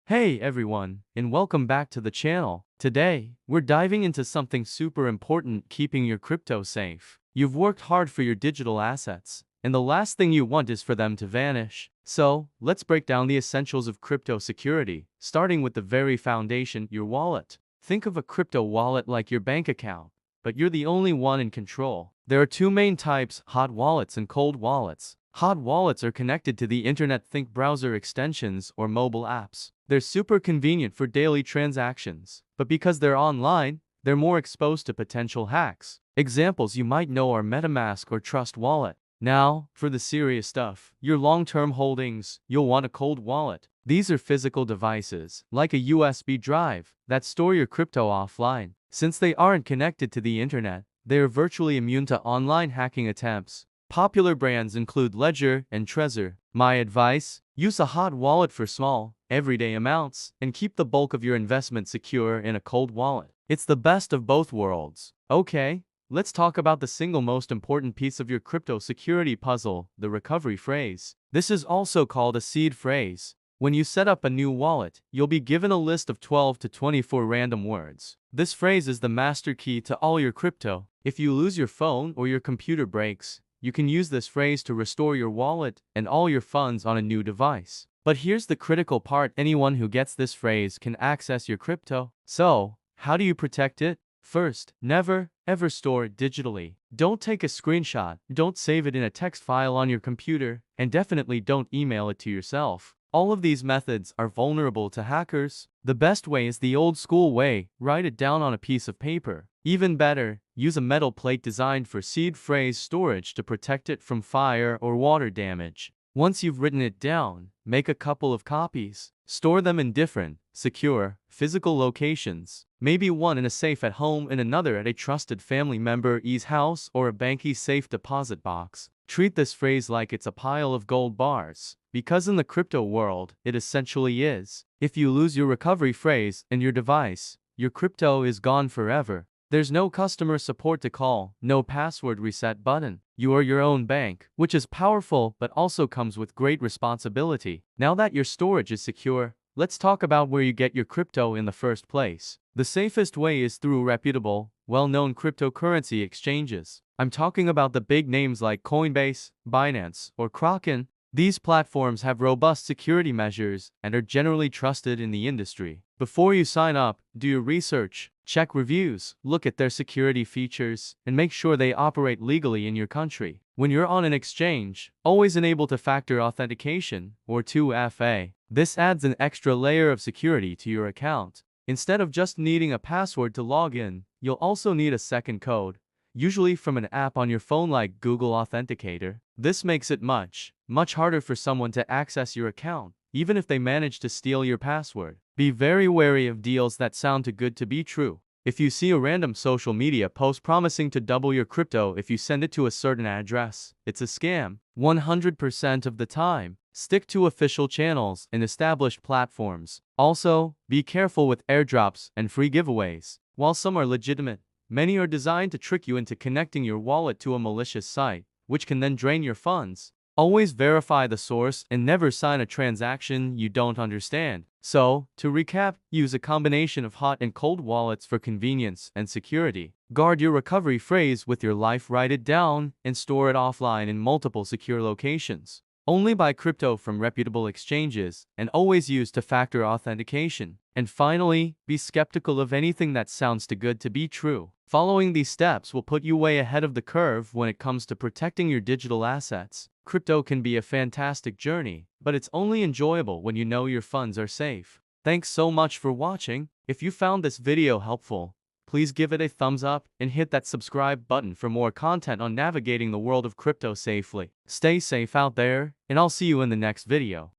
Hey everyone, and welcome back to the channel. Today, we're diving into something super important: keeping your crypto safe. You've worked hard for your digital assets, and the last thing you want is for them to vanish. So, let's break down the essentials of crypto security, starting with the very foundation: your wallet. Think of a crypto wallet like your bank account, but you're the only one in control. There are two main types: hot wallets and cold wallets. Hot wallets are connected to the internet. Think browser extensions or mobile apps. They're super convenient for daily transactions, but because they're online, they're more exposed to potential hacks. Examples you might know are MetaMask or Trust Wallet. Now, for the serious stuff, your long-term holdings, you'll want a cold wallet. These are physical devices, like a USB drive, that store your crypto offline. Since they aren't connected to the internet, they are virtually immune to online hacking attempts. Popular brands include Ledger and Trezor. My advice: use a hot wallet for small, everyday amounts, and keep the bulk of your investment secure in a cold wallet. It's the best of both worlds. Okay, let's talk about the single most important piece of your crypto security puzzle: the recovery phrase. This is also called a seed phrase. When you set up a new wallet, you'll be given a list of 12 to 24 random words. This phrase is the master key to all your crypto. If you lose your phone or your computer breaks, you can use this phrase to restore your wallet and all your funds on a new device. But here's the critical part: anyone who gets this phrase can access your crypto. So, how do you protect it? First, never, ever store it digitally. Don't take a screenshot, don't save it in a text file on your computer, and definitely don't email it to yourself. All of these methods are vulnerable to hackers. The best way is the old school way: write it down on a piece of paper. Even better, use a metal plate designed for seed phrase storage to protect it from fire or water damage. Once you've written it down, make a couple of copies. Store them in different, secure, physical locations. Maybe one in a safe at home and another at a trusted family member's house or a bank's safe deposit box. Treat this phrase like it's a pile of gold bars, because in the crypto world, it essentially is. If you lose your recovery phrase and your device, your crypto is gone forever. There's no customer support to call, no password reset button. You are your own bank, which is powerful but also comes with great responsibility. Now that your storage is secure, let's talk about where you get your crypto in the first place. The safest way is through reputable, well-known cryptocurrency exchanges. I'm talking about the big names like Coinbase, Binance, or Kraken. These platforms have robust security measures and are generally trusted in the industry. Before you sign up, do your research, check reviews, look at their security features, and make sure they operate legally in your country. When you're on an exchange, always enable two-factor authentication, or 2FA. This adds an extra layer of security to your account. Instead of just needing a password to log in, you'll also need a second code, usually from an app on your phone like Google Authenticator. This makes it much harder for someone to access your account, even if they manage to steal your password. Be very wary of deals that sound too good to be true. If you see a random social media post promising to double your crypto if you send it to a certain address, it's a scam. 100% of the time, stick to official channels and established platforms. Also, be careful with airdrops and free giveaways. While some are legitimate, many are designed to trick you into connecting your wallet to a malicious site, which can then drain your funds. Always verify the source and never sign a transaction you don't understand. So, to recap, use a combination of hot and cold wallets for convenience and security. Guard your recovery phrase with your life, write it down, and store it offline in multiple secure locations. Only buy crypto from reputable exchanges, and always use two-factor authentication. And finally, be skeptical of anything that sounds too good to be true. Following these steps will put you way ahead of the curve when it comes to protecting your digital assets. Crypto can be a fantastic journey, but it's only enjoyable when you know your funds are safe. Thanks so much for watching. If you found this video helpful, please give it a thumbs up and hit that subscribe button for more content on navigating the world of crypto safely. Stay safe out there, and I'll see you in the next video.